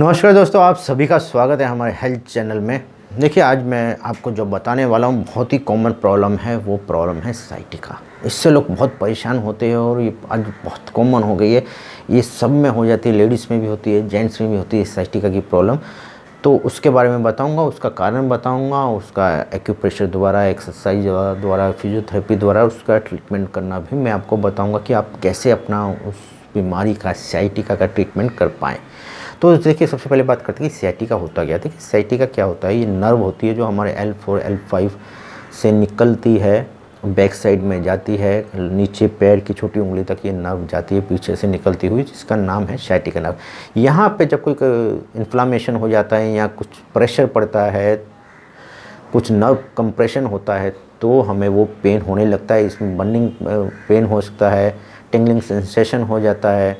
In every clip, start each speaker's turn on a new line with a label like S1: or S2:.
S1: नमस्कार दोस्तों, आप सभी का स्वागत है हमारे हेल्थ चैनल में। देखिए, आज मैं आपको जो बताने वाला हूँ बहुत ही कॉमन प्रॉब्लम है। वो प्रॉब्लम है साइटिका। इससे लोग बहुत परेशान होते हैं और ये आज बहुत कॉमन हो गई है। ये सब में हो जाती है, लेडीज़ में भी होती है, जेंट्स में भी होती है साइटिका की प्रॉब्लम। तो उसके बारे में बताऊंगा, उसका कारण बताऊंगा, उसका एक्यूप्रेशर द्वारा, एक्सरसाइज द्वारा, फिजियोथेरेपी द्वारा उसका ट्रीटमेंट करना भी मैं आपको बताऊंगा कि आप कैसे अपना उस बीमारी का, साइटिका का ट्रीटमेंट कर पाएँ। तो देखिए, सबसे पहले बात करते हैं कि साइटिका होता क्या है। देखिए, साइटिका क्या होता है, ये नर्व होती है जो हमारे L4 L5 से निकलती है, बैक साइड में जाती है, नीचे पैर की छोटी उंगली तक ये नर्व जाती है पीछे से निकलती हुई, जिसका नाम है साइटिका नर्व। यहाँ पे जब कोई इन्फ्लामेशन हो जाता है या कुछ प्रेशर पड़ता है, कुछ नर्व कंप्रेशन होता है, तो हमें वो पेन होने लगता है। इसमें बर्निंग पेन हो सकता है, टिंगलिंग सेंसेशन हो जाता है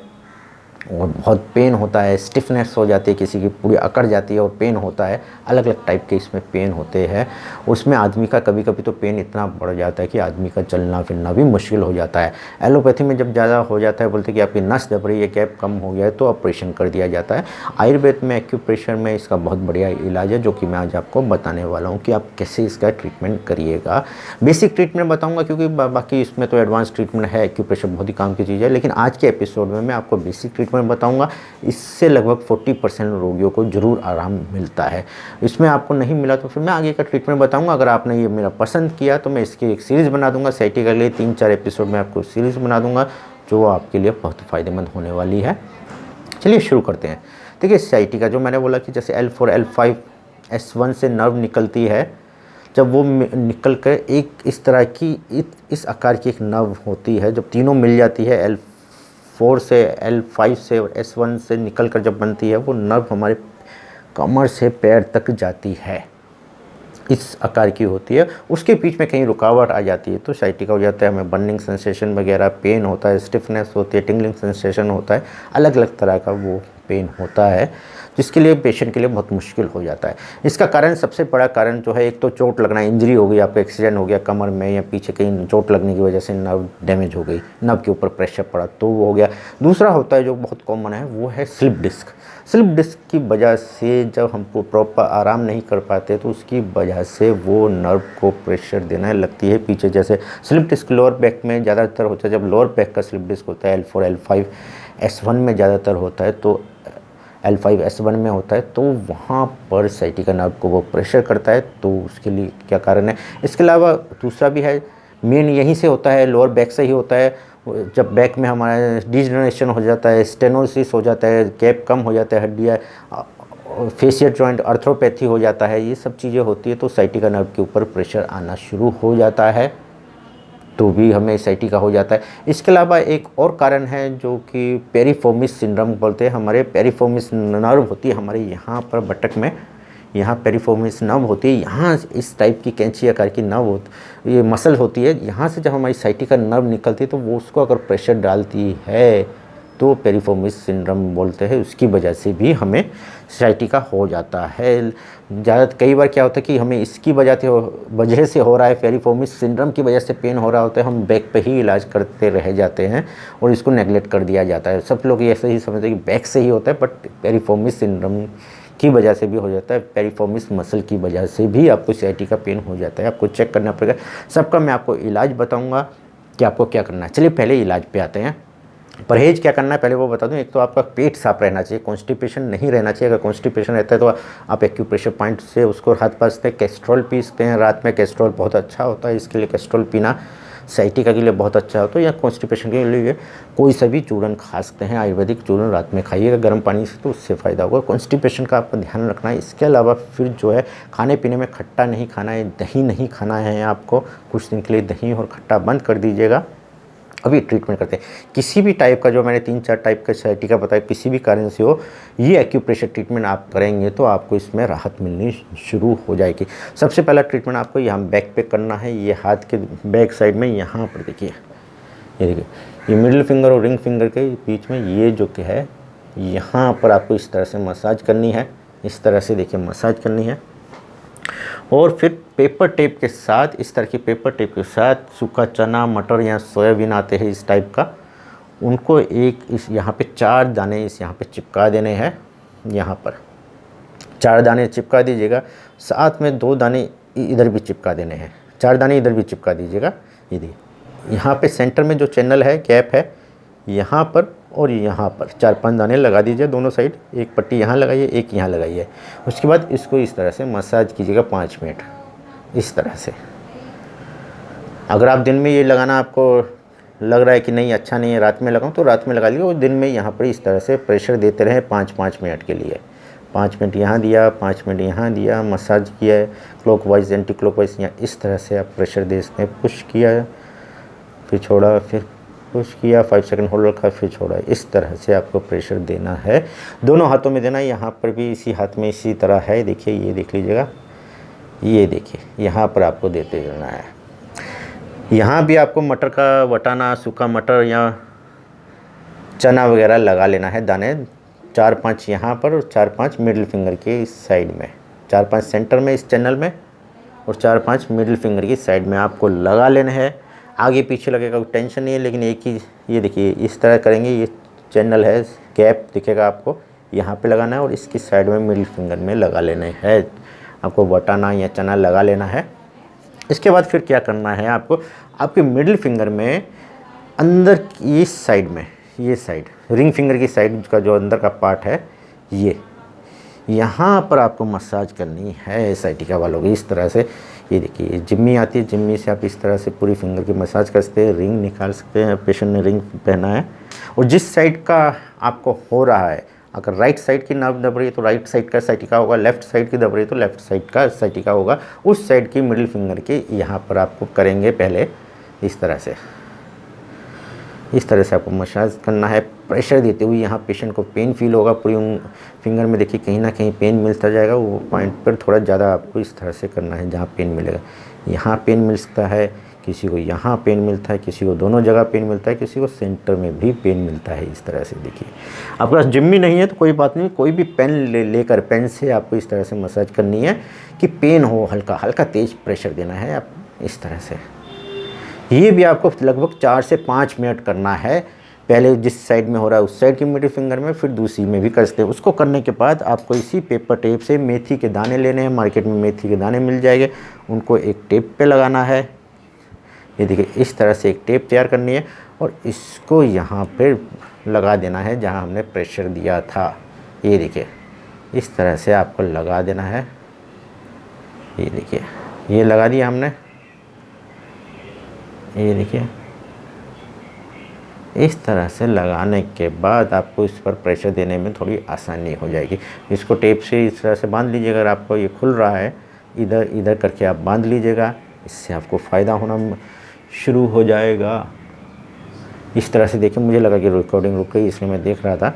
S1: और बहुत पेन होता है, स्टिफनेस हो जाती है, किसी की पूरी अकड़ जाती है और पेन होता है। अलग अलग टाइप के इसमें पेन होते हैं। उसमें आदमी का कभी कभी तो पेन इतना बढ़ जाता है कि आदमी का चलना फिरना भी मुश्किल हो जाता है। एलोपैथी में जब ज़्यादा हो जाता है, बोलते हैं कि आपकी नस दब रही है, गैप कम हो गया है, तो ऑपरेशन कर दिया जाता है। आयुर्वेद में एक्यूप्रेशर में इसका बहुत बढ़िया इलाज है, जो कि मैं आज आपको बताने वाला हूँ कि आप कैसे इसका ट्रीटमेंट करिएगा। बेसिक ट्रीटमेंट बताऊँगा, क्योंकि बाकी इसमें तो एडवांस ट्रीटमेंट है। एक्यूप्रेशर बहुत ही काम की चीज़ है, लेकिन आज के एपिसोड में मैं आपको बेसिक ट्रीटमेंट बताऊंगा। इससे लगभग 40% रोगियों को जरूर आराम मिलता है। इसमें आपको नहीं मिला तो फिर मैं आगे का ट्रीटमेंट बताऊंगा। अगर आपने ये मेरा पसंद किया तो मैं इसकी एक सीरीज़ बना दूंगा। साइटिका के लिए 3-4 एपिसोड में आपको सीरीज़ बना दूंगा, जो आपके लिए बहुत फ़ायदेमंद होने वाली है। चलिए शुरू करते हैं। देखिए, साइटिका जो मैंने बोला कि जैसे L4 L5 S1 से नर्व निकलती है, जब वो निकल कर एक इस तरह की इस आकार की एक नर्व होती है, जब तीनों मिल जाती है, L4 से, L5 से और S1 से निकल कर जब बनती है, वो नर्व हमारे कमर से पैर तक जाती है। इस आकार की होती है। उसके बीच में कहीं रुकावट आ जाती है तो साइटिका हो जाता है। हमें बर्निंग सेंसेशन वगैरह, पेन होता है, स्टिफनेस होती है, टिंगलिंग सेंसेशन होता है, अलग अलग तरह का वो पेन होता है, जिसके लिए पेशेंट के लिए बहुत मुश्किल हो जाता है। इसका कारण, सबसे बड़ा कारण जो है, एक तो चोट लगना, इंजरी हो गई, आपका एक्सीडेंट हो गया कमर में या पीछे कहीं चोट लगने की वजह से नर्व डैमेज हो गई, नर्व के ऊपर प्रेशर पड़ा तो वो हो गया। दूसरा होता है जो बहुत कॉमन है, वो है स्लिप डिस्क। स्लिप डिस्क की वजह से जब हम प्रॉपर आराम नहीं कर पाते तो उसकी वजह से वो नर्व को प्रेशर देने लगती है पीछे। जैसे स्लिप डिस्क लोअर बैक में ज़्यादातर होता है। जब लोअर बैक का स्लिप डिस्क होता है, L4 L5 S1 में ज़्यादातर होता है, तो L5 S1 में होता है, तो वहाँ पर साइटिका नर्व को वो प्रेशर करता है। तो उसके लिए क्या कारण है? इसके अलावा दूसरा भी है, मेन यहीं से होता है, लोअर बैक से ही होता है। जब बैक में हमारा डिजनरेशन हो जाता है, स्टेनोसिस हो जाता है, गैप कम हो जाता है, हड्डियाँ, फेशियल जॉइंट आर्थ्रोपैथी हो जाता है, ये सब चीज़ें होती है, तो साइटिका नर्व के ऊपर प्रेशर आना शुरू हो जाता है, तो भी हमें साइटिका हो जाता है। इसके अलावा एक और कारण है जो कि पेरिफोर्मिस सिंड्रोम बोलते हैं। हमारे पेरिफोर्मिस नर्व होती है हमारे यहाँ पर बटक में, यहाँ पेरिफोर्मिस नर्व होती है, यहाँ इस टाइप की कैंची आकार की नर्व होती, ये मसल होती है। यहाँ से जब हमारी साइटिका नर्व निकलती है तो वो उसको अगर प्रेशर डालती है तो पेरिफोर्मिस सिंड्रोम बोलते हैं। उसकी वजह से भी हमें साइटिका हो जाता है। कई बार क्या होता है कि हमें इसकी वजह से हो रहा है, पेरिफोर्मिस सिंड्रोम की वजह से पेन हो रहा होता है, हम बैक पे ही इलाज करते रह जाते हैं और इसको नेगलेक्ट कर दिया जाता है। सब लोग ऐसे ही समझते हैं कि बैक से ही होता है, बट पेरिफोर्मिस सिंड्रोम की वजह से भी हो जाता है। पेरिफोर्मिस मसल की वजह से भी आपको साइटिका पेन हो जाता है। आपको चेक करना पड़ेगा। सबका मैं आपको इलाज बताऊंगा कि आपको क्या करना है। चलिए पहले इलाज पे आते हैं। परहेज़ क्या करना है पहले वो बता दूं। एक तो आपका पेट साफ रहना चाहिए, कॉन्स्टिपेशन नहीं रहना चाहिए। अगर कॉन्स्टिपेशन रहता है तो आप एक्यूप्रेशर पॉइंट से उसको हाथ पास से कैस्ट्रॉल पी सकते हैं। रात में कैस्ट्रॉल बहुत अच्छा होता है, इसके लिए कैस्ट्रॉल पीना साइटिका के लिए बहुत अच्छा होता है। या कॉन्स्टिपेशन के लिए कोई सा भी चूर्ण खा सकते हैं, आयुर्वेदिक चूर्ण रात में खाइएगा गर्म पानी से, तो उससे फ़ायदा होगा। कॉन्स्टिपेशन का आपको ध्यान रखना है। इसके अलावा फिर जो है, खाने पीने में खट्टा नहीं खाना है, दही नहीं खाना है आपको। कुछ दिन के लिए दही और खट्टा बंद कर दीजिएगा। अभी ट्रीटमेंट करते हैं। किसी भी टाइप का, जो मैंने 3-4 टाइप का साइटिका बताया, किसी भी कारण से हो, ये एक्यूप्रेशर ट्रीटमेंट आप करेंगे तो आपको इसमें राहत मिलनी शुरू हो जाएगी। सबसे पहला ट्रीटमेंट आपको यहाँ बैक पे करना है। ये हाथ के बैक साइड में, यहाँ पर देखिए, ये देखिए, ये मिडिल फिंगर और रिंग फिंगर के बीच में ये जो कि है, यहाँ पर आपको इस तरह से मसाज करनी है। इस तरह से देखिए मसाज करनी है। और फिर पेपर टेप के साथ, इस तरह की पेपर टेप के साथ, सूखा चना, मटर या सोयाबीन आते हैं इस टाइप का, उनको एक इस यहाँ पे 4 दाने इस यहाँ पे चिपका देने हैं। यहाँ पर 4 दाने चिपका दीजिएगा, साथ में 2 दाने इधर भी चिपका देने हैं, 4 दाने इधर भी चिपका दीजिएगा। ये देखिए यहाँ पे सेंटर में जो चैनल है, गैप है, यहाँ पर और यहाँ पर 4-5 दाने लगा दीजिए दोनों साइड। एक पट्टी यहाँ लगाइए, एक यहाँ लगाइए। उसके बाद इसको इस तरह से मसाज कीजिएगा 5 मिनट इस तरह से। अगर आप दिन में ये लगाना आपको लग रहा है कि नहीं अच्छा नहीं है, रात में लगाऊं, तो रात में लगा लीजिए और दिन में यहाँ पर इस तरह से प्रेशर देते रहें 5-5 मिनट के लिए। 5 मिनट यहाँ दिया, 5 मिनट यहाँ दिया, मसाज किया है क्लॉकवाइज एंटी क्लॉकवाइज, यहाँ इस तरह से आप प्रेशर दे सकते हैं। पुश किया, फिर छोड़ा, फिर पुश किया, 5 सेकंड होल्ड रखा, फिर छोड़ा। इस तरह से आपको प्रेशर देना है, दोनों हाथों में देना है। यहाँ पर भी इसी हाथ में इसी तरह है, देखिए ये देख लीजिएगा, ये देखिए यहाँ पर आपको देते रहना है। यहाँ भी आपको मटर का वटाना, सूखा मटर या चना वगैरह लगा लेना है दाने, 4-5 यहाँ पर और 4-5 मिडिल फिंगर के इस साइड में, 4-5 सेंटर में इस चैनल में और 4-5 मिडिल फिंगर की साइड में आपको लगा लेना है। आगे पीछे लगेगा कोई टेंशन नहीं है, लेकिन एक ही ये देखिए इस तरह करेंगे, ये चैनल है, गैप दिखेगा आपको, यहाँ पे लगाना है और इसकी साइड में मिडिल फिंगर में लगा लेना है। आपको वटाना या चना लगा लेना है। इसके बाद फिर क्या करना है आपको, आपके मिडिल फिंगर में अंदर की साइड में, ये साइड रिंग फिंगर की साइड का जो अंदर का पार्ट है, ये यहाँ पर आपको मसाज करनी है साइटिका वालों की इस तरह से। ये देखिए जिम्मी आती है, जिम्मी से आप इस तरह से पूरी फिंगर की मसाज कर सकते हैं, रिंग निकाल सकते हैं। पेशेंट ने रिंग पहना है और जिस साइड का आपको हो रहा है, अगर राइट साइड की नाप दब रही है तो राइट साइड का साइटिका होगा, लेफ्ट साइड की दब रही है तो लेफ्ट साइड का साइटिका होगा। उस साइड की मिडिल फिंगर की यहाँ पर आपको करेंगे पहले इस तरह से, इस तरह से आपको मसाज करना है प्रेशर देते हुए। यहाँ पेशेंट को पेन फील होगा पूरी फिंगर में, देखिए कहीं ना कहीं पेन मिलता जाएगा, वो पॉइंट पर थोड़ा ज़्यादा आपको इस तरह से करना है जहाँ पेन मिलेगा। यहाँ पेन मिल सकता है, किसी को यहाँ पेन मिलता है, किसी को दोनों जगह पेन मिलता है, किसी को सेंटर में भी पेन मिलता है। इस तरह से देखिए, आपके पास जिम्मी नहीं है तो कोई बात नहीं, कोई भी पेन लेकर पेन से आपको इस तरह से मसाज करनी है कि पेन हो, हल्का हल्का तेज़ प्रेशर देना है आप इस तरह से। ये भी आपको लगभग 4 से 5 मिनट करना है। पहले जिस साइड में हो रहा है उस साइड की मिडिल फिंगर में, फिर दूसरी में भी कर सकते हैं। उसको करने के बाद आपको इसी पेपर टेप से मेथी के दाने लेने हैं, मार्केट में मेथी के दाने मिल जाएंगे, उनको एक टेप पे लगाना है। ये देखिए इस तरह से एक टेप तैयार करनी है और इसको यहाँ पे लगा देना है जहाँ हमने प्रेशर दिया था। ये देखिए इस तरह से आपको लगा देना है। ये देखिए ये लगा दिया हमने, ये देखिए इस तरह से लगाने के बाद आपको इस पर प्रेशर देने में थोड़ी आसानी हो जाएगी। इसको टेप से इस तरह से बांध लीजिएगा। अगर आपको ये खुल रहा है इधर इधर करके आप बांध लीजिएगा, इससे आपको फ़ायदा होना शुरू हो जाएगा। इस तरह से देखिए, मुझे लगा कि रिकॉर्डिंग रुक गई इसलिए मैं देख रहा था।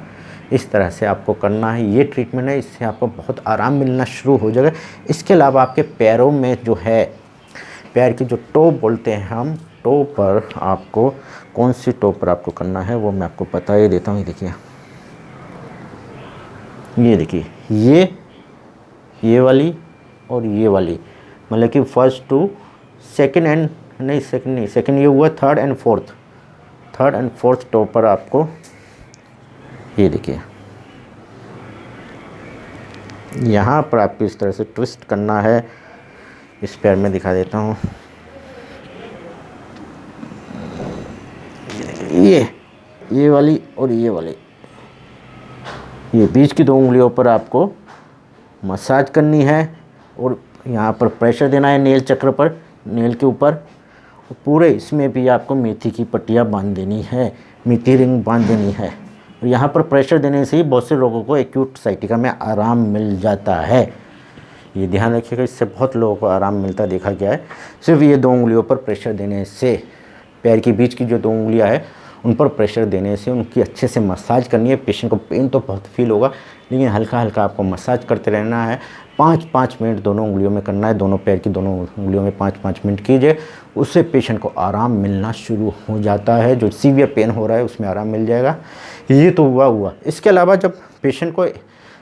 S1: इस तरह से आपको करना है, ये ट्रीटमेंट है, इससे आपको बहुत आराम मिलना शुरू हो जाएगा। इसके अलावा आपके पैरों में जो है, पैर की जो टो बोलते हैं हम, टो पर आपको कौन सी टो पर आपको करना है वो मैं आपको बता ही देता हूँ। ये देखिए ये वाली और ये वाली, मतलब कि फर्स्ट टू सेकंड एंड नहीं सेकंड ये हुआ थर्ड एंड फोर्थ टो पर आपको, ये देखिए यहाँ पर आपको इस तरह से ट्विस्ट करना है। इस पैर में दिखा देता हूँ, ये वाली और ये वाली, ये बीच की 2 उंगलियों पर आपको मसाज करनी है और यहाँ पर प्रेशर देना है नेल चक्र पर, नेल के ऊपर। और पूरे इसमें भी आपको मेथी की पट्टियाँ बांध देनी है, मेथी रिंग बांध देनी है। और यहाँ पर प्रेशर देने से ही बहुत से लोगों को एक्यूट साइटिका में आराम मिल जाता है। ये ध्यान रखिएगा, इससे बहुत लोगों को आराम मिलता देखा गया है। सिर्फ ये 2 उंगलियों पर प्रेशर देने से, पैर के बीच की जो 2 उंगलियां है उन पर प्रेशर देने से उनकी अच्छे से मसाज करनी है। पेशेंट को पेन तो बहुत फील होगा, लेकिन हल्का हल्का आपको मसाज करते रहना है। 5-5 मिनट दोनों उंगलियों में करना है, दोनों पैर की दोनों उंगलियों में 5-5 मिनट कीजिए। उससे पेशेंट को आराम मिलना शुरू हो जाता है। जो सीवियर पेन हो रहा है उसमें आराम मिल जाएगा। ये तो हुआ। इसके अलावा जब पेशेंट को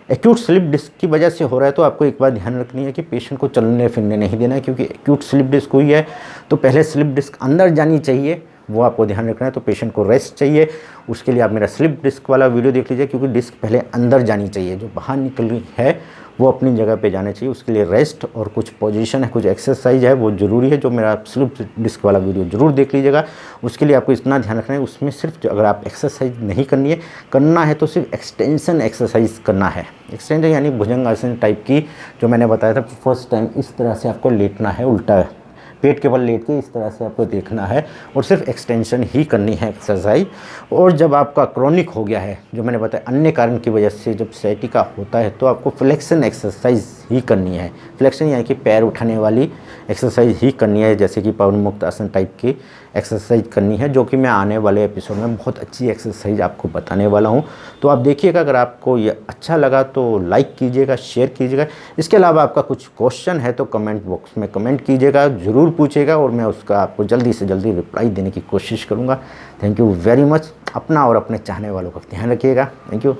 S1: एक्यूट स्लिप डिस्क की वजह से हो रहा है तो आपको एक बात ध्यान रखनी है कि पेशेंट को चलने फिरने नहीं देना है, क्योंकि एक्यूट स्लिप डिस्क हुई है तो पहले स्लिप डिस्क अंदर जानी चाहिए, वो आपको ध्यान रखना है। तो पेशेंट को रेस्ट चाहिए, उसके लिए आप मेरा स्लिप डिस्क वाला वीडियो देख लीजिए, क्योंकि डिस्क पहले अंदर जानी चाहिए, जो बाहर निकल रही है वो अपनी जगह पे जाना चाहिए। उसके लिए रेस्ट और कुछ पोजीशन है, कुछ एक्सरसाइज है, वो ज़रूरी है, जो मेरा स्लिप डिस्क वाला वीडियो ज़रूर देख लीजिएगा। उसके लिए आपको इतना ध्यान रखना है, उसमें सिर्फ अगर आप एक्सरसाइज नहीं करना है तो सिर्फ एक्सटेंशन एक्सरसाइज करना है। एक्सटेंशन यानी भुजंगासन टाइप की, जो मैंने बताया था फर्स्ट टाइम, इस तरह से आपको लेटना है, उल्टा पेट के बल लेट के इस तरह से आपको देखना है और सिर्फ एक्सटेंशन ही करनी है एक्सरसाइज। और जब आपका क्रॉनिक हो गया है, जो मैंने बताया अन्य कारण की वजह से जब sciatica होता है, तो आपको फ्लेक्शन एक्सरसाइज ही करनी है। फ्लेक्शन यानी कि पैर उठाने वाली एक्सरसाइज ही करनी है, जैसे कि पवन मुक्त आसन टाइप की एक्सरसाइज करनी है, जो कि मैं आने वाले एपिसोड में बहुत अच्छी एक्सरसाइज आपको बताने वाला हूँ। तो आप देखिएगा, अगर आपको ये अच्छा लगा तो लाइक कीजिएगा, शेयर कीजिएगा। इसके अलावा आपका कुछ क्वेश्चन है तो कमेंट बॉक्स में कमेंट कीजिएगा, ज़रूर पूछिएगा और मैं उसका आपको जल्दी से जल्दी रिप्लाई देने की कोशिश करूँगा। Thank you very much. अपना और अपने चाहने वालों का ध्यान रखिएगा। Thank you.